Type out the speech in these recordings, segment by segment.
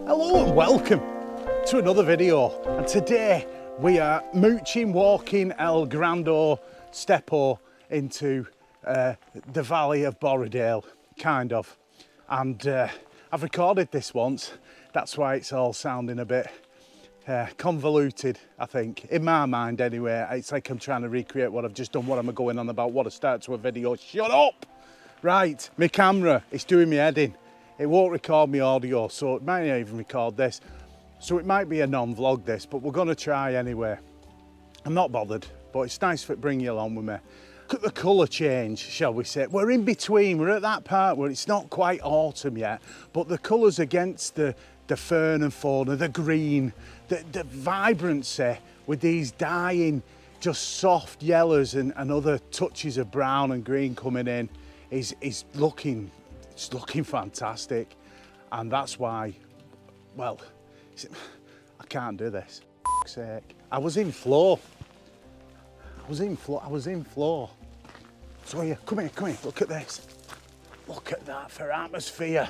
Hello and welcome to another video, and today we are mooching, walking El Grando Stepo into the valley of Borrowdale, kind of, and I've recorded this once, that's why it's all sounding a bit convoluted, I think, in my mind anyway. It's like I'm trying to recreate what I've just done. What am I going on about? What a start to a video. Shut up! Right, my camera, it's doing me head in. It won't record me audio, so it might not even record this. So it might be a non-vlog this, but we're gonna try anyway. I'm not bothered, but it's nice for it bring you along with me. Look at the colour change, shall we say. We're in between, we're at that part where it's not quite autumn yet, but the colours against the fern and fauna, the green, the vibrancy with these dying, just soft yellows and other touches of brown and green coming in is looking, it's looking fantastic. And that's why, well, I can't do this, for fuck's sake. I was in flow. I was in flow. So yeah, come here, look at this. Look at that for atmosphere.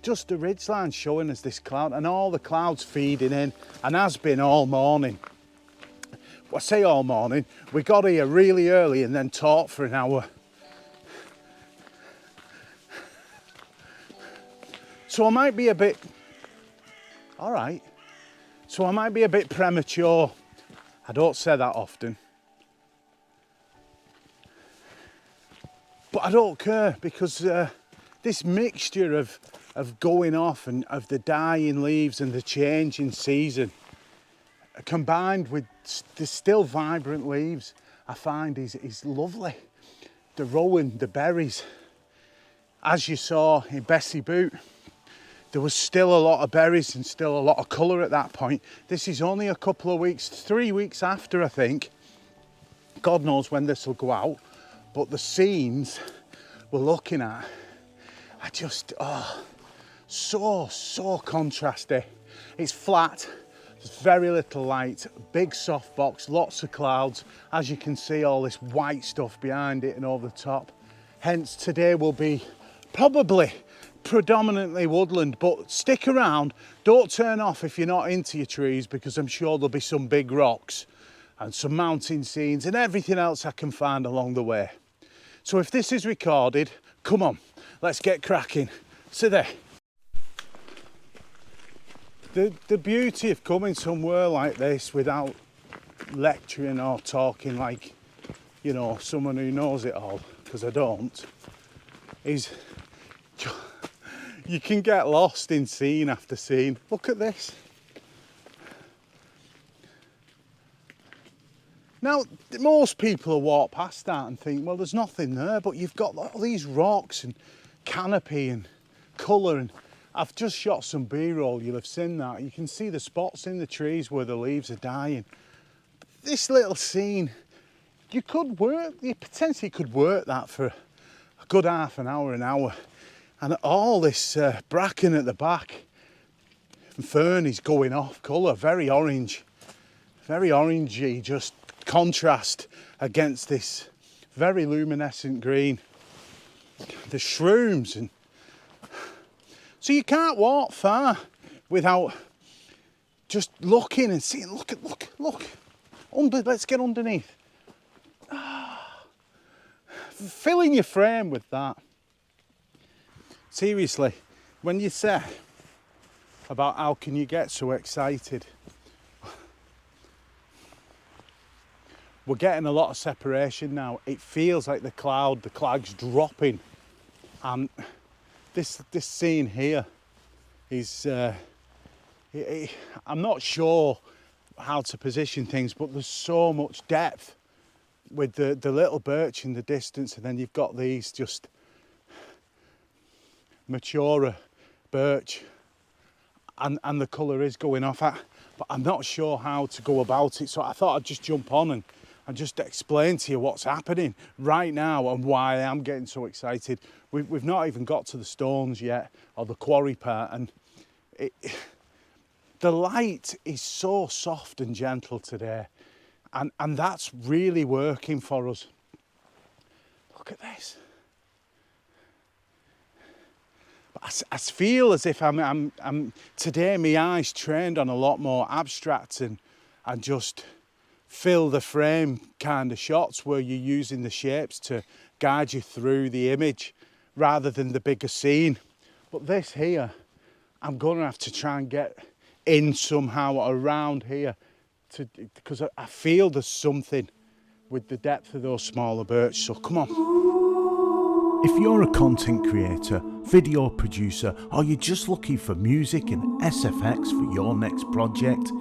Just the ridgeline showing us this cloud, and all the clouds feeding in, and has been all morning. Well, I say all morning, we got here really early and then taught for an hour. So I might be a bit, all right, so I might be a bit premature. I don't say that often. But I don't care, because this mixture of going off and of the dying leaves and the change in season, combined with the still vibrant leaves, I find is lovely. The rowan, the berries, as you saw in Bessie Boot, there was still a lot of berries and still a lot of colour at that point. This is only a couple of weeks, 3 weeks after, I think. God knows when this will go out, but the scenes we're looking at are just, so contrasty. It's flat, there's very little light, big soft box, lots of clouds. As you can see, all this white stuff behind it and over the top. Hence today will be probably predominantly woodland, but stick around, don't turn off if you're not into your trees, because I'm sure there'll be some big rocks and some mountain scenes and everything else I can find along the way. So if this is recorded, come on, let's get cracking. SITHEE. The beauty of coming somewhere like this without lecturing or talking like, you know, someone who knows it all, because I don't, is you can get lost in scene after scene. Look at this. Now, most people will walk past that and think, well, there's nothing there, but you've got all these rocks and canopy and colour, and I've just shot some B-roll, you'll have seen that. You can see the spots in the trees where the leaves are dying. This little scene, you potentially could work that for a good half an hour, and all this bracken at the back and fern is going off colour, very orange, very orangey, just contrast against this very luminescent green. The shrooms, and so you can't walk far without just looking and seeing. Look. Let's get underneath. Filling your frame with that. Seriously, when you say about how can you get so excited, we're getting a lot of separation now. It feels like the cloud's dropping And this scene here is, I'm not sure how to position things, but there's so much depth with the little birch in the distance, and then you've got these just maturer birch, and the colour is going off at, but I'm not sure how to go about it, so I thought I'd just jump on and just explain to you what's happening right now and why I am getting so excited. We've not even got to the stones yet, or the quarry part, and the light is so soft and gentle today, and that's really working for us. Look at this. I feel as if I'm today, my eyes trained on a lot more abstract and just fill the frame kind of shots where you're using the shapes to guide you through the image rather than the bigger scene. But this here, I'm going to have to try and get in somehow around here because I feel there's something with the depth of those smaller birch. So come on. If you're a content creator, video producer, or you're just looking for music and SFX for your next project,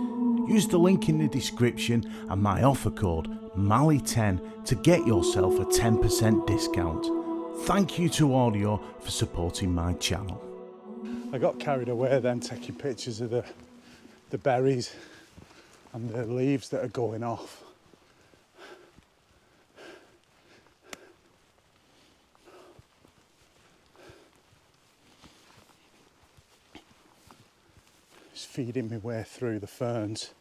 use the link in the description and my offer code MALI10 to get yourself a 10% discount. Thank you to Audio for supporting my channel. I got carried away then taking pictures of the berries and the leaves that are going off. Just feeding my way through the ferns.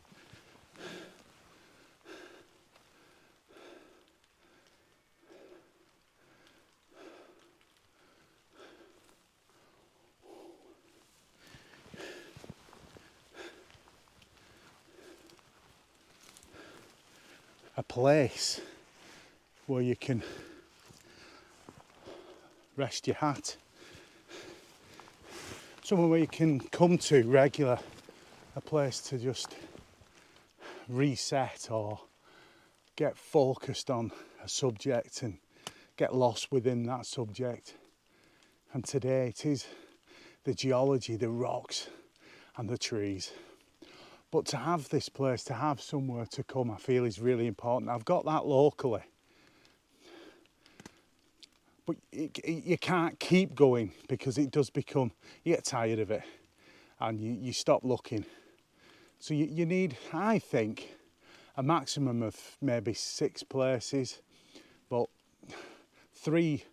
A place where you can rest your hat, somewhere where you can come to regular, a place to just reset or get focused on a subject and get lost within that subject. And today it is the geology, the rocks and the trees. But to have this place, to have somewhere to come, I feel is really important. I've got that locally. But you can't keep going because it does become, you get tired of it and you stop looking. So you need, I think, a maximum of maybe 6 places, but 3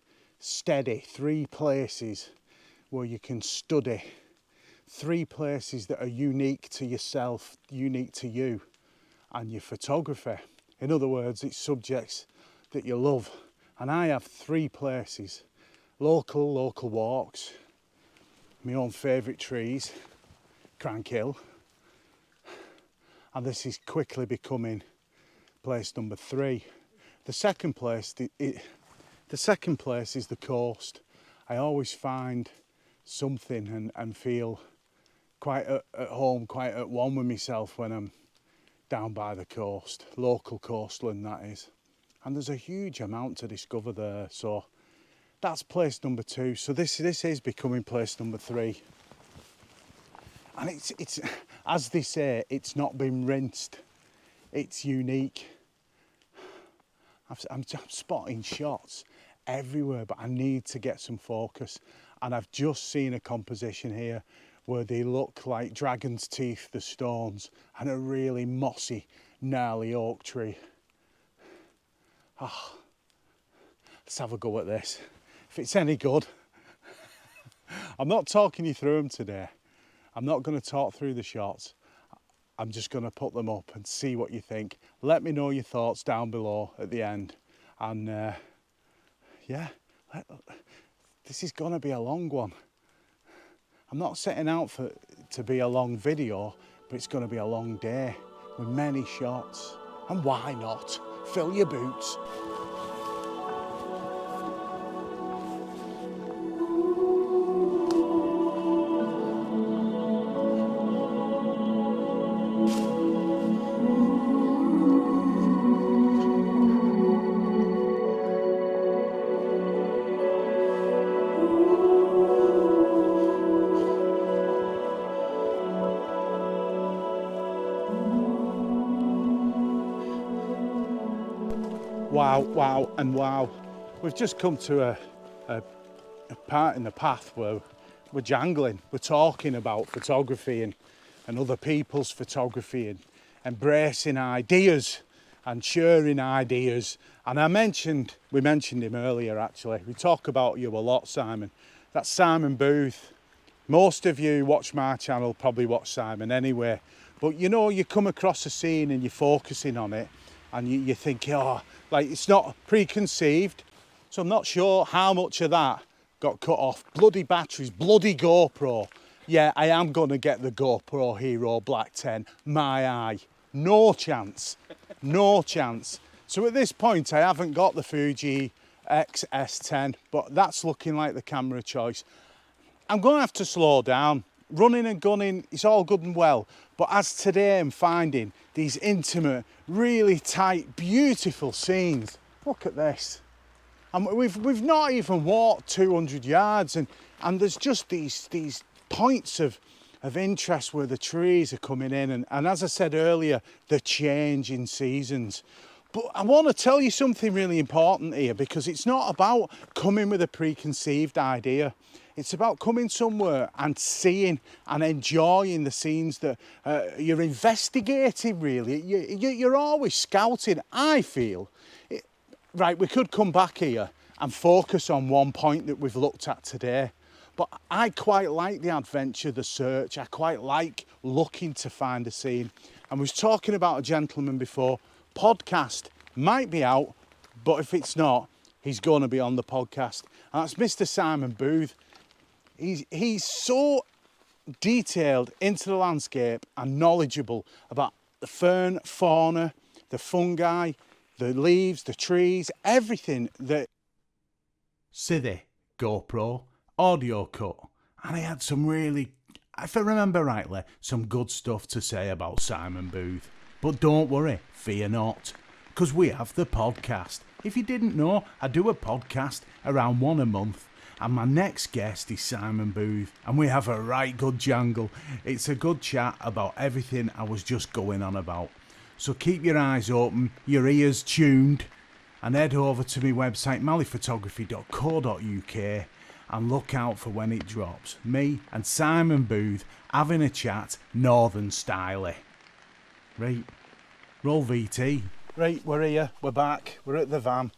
places where you can study. 3 places that are unique to yourself, unique to you and your photography. In other words, it's subjects that you love. And I have 3 places, local walks, my own favourite trees, Crankhill, and this is quickly becoming place number 3. The second place, the second place is the coast. I always find something and feel quite at home, quite at one with myself when I'm down by the coast, local coastland that is. And there's a huge amount to discover there, so that's place number 2. So this is becoming place number 3. And it's as they say, it's not been rinsed. It's unique. I'm spotting shots everywhere, but I need to get some focus. And I've just seen a composition here where they look like dragon's teeth, the stones, and a really mossy, gnarly oak tree. Oh, let's have a go at this. If it's any good. I'm not talking you through them today. I'm not going to talk through the shots. I'm just going to put them up and see what you think. Let me know your thoughts down below at the end. And yeah, this is going to be a long one. I'm not setting out to be a long video, but it's going to be a long day with many shots. And why not? Fill your boots. Wow, wow, and wow. We've just come to a part in the path where we're jangling. We're talking about photography and other people's photography and embracing ideas and sharing ideas. And we mentioned him earlier actually. We talk about you a lot, Simon. That's Simon Booth. Most of you watch my channel, probably watch Simon anyway. But you know, you come across a scene and you're focusing on it and you think, oh, like it's not preconceived. So I'm not sure how much of that got cut off. Bloody batteries, bloody GoPro. Yeah, I am gonna get the GoPro Hero Black 10, my eye. No chance, no chance. So at this point, I haven't got the Fuji XS10, but that's looking like the camera choice. I'm gonna have to slow down. Running and gunning, it's all good and well. But as today I'm finding these intimate, really tight, beautiful scenes. Look at this. And we've not even walked 200 yards and there's just these points of interest where the trees are coming in. And as I said earlier, the change in seasons. But I want to tell you something really important here, because it's not about coming with a preconceived idea. It's about coming somewhere and seeing and enjoying the scenes that you're investigating, really. You're always scouting, I feel. Right, we could come back here and focus on one point that we've looked at today. But I quite like the adventure, the search. I quite like looking to find a scene. And we was talking about a gentleman before. Podcast might be out, but if it's not, he's going to be on the podcast. And that's Mr. Simon Booth. He's so detailed into the landscape and knowledgeable about the fern, fauna, the fungi, the leaves, the trees, everything that... SITHEE GoPro audio cut. And he had some really, if I remember rightly, some good stuff to say about Simon Booth. But don't worry, fear not, because we have the podcast. If you didn't know, I do a podcast around one a month. And my next guest is Simon Booth, and we have a right good jangle. It's a good chat about everything I was just going on about. So keep your eyes open, your ears tuned, and head over to my website maliphotography.co.uk and look out for when it drops. Me and Simon Booth having a chat, northern style. Right, roll VT. Right, we're here, we're back, we're at the van.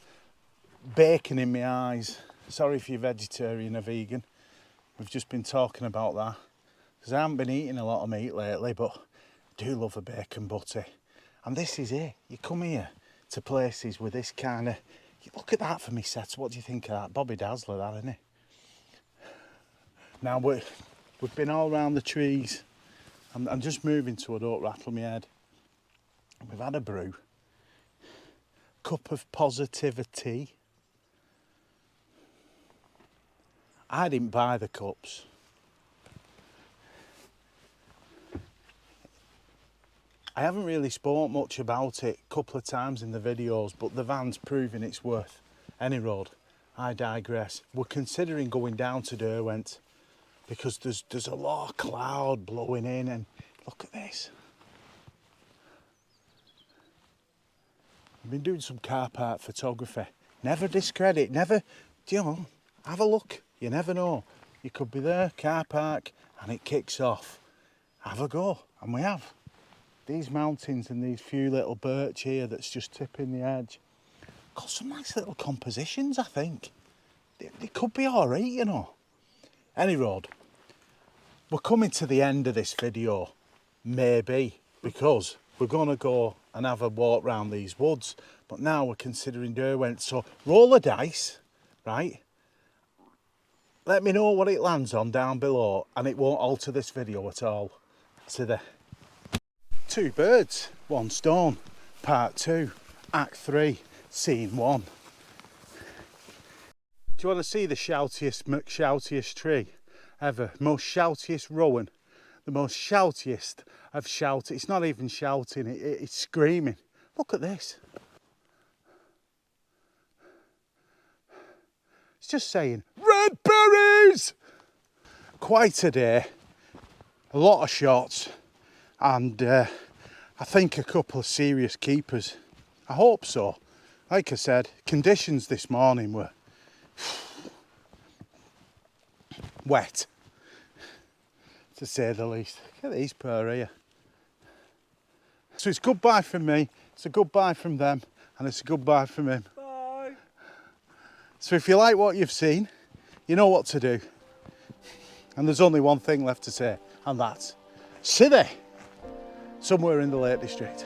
Bacon in my eyes. Sorry if you're vegetarian or vegan. We've just been talking about that. Because I haven't been eating a lot of meat lately, but I do love a bacon butty. And this is it. You come here to places with this kind of... Look at that for me, Seth. What do you think of that? Bobby Dazzler, that, isn't it? Now, we've been all around the trees. I'm just moving so I don't rattle my head. We've had a brew. Cup of positivity. I didn't buy the cups. I haven't really spoke much about it a couple of times in the videos, but the van's proving its worth. Any road, I digress. We're considering going down to Derwent because there's a lot of cloud blowing in, and look at this. I've been doing some car park photography. Never discredit, never, have a look. You never know. You could be there, car park, and it kicks off. Have a go, and we have. These mountains and these few little birch here that's just tipping the edge. Got some nice little compositions, I think. They could be all right, you know. Any road, we're coming to the end of this video, maybe, because we're going to go and have a walk round these woods. But now we're considering Derwent, so roll the dice, right? Let me know what it lands on down below, and it won't alter this video at all. To the Two Birds, One Stone, Part 2, Act 3, Scene 1. Do you want to see the shoutiest tree ever? Most shoutiest rowan, the most shoutiest of shout. It's not even shouting, it's screaming. Look at this. It's just saying, red berries! Quite a day, a lot of shots, and I think a couple of serious keepers. I hope so. like I said, conditions this morning were wet, to say the least. Look at these pair here. So it's goodbye from me, it's a goodbye from them, and it's a goodbye from him. Bye. So if you like what you've seen, you know what to do. And there's only one thing left to say, and that's SITHEE, somewhere in the Lake District.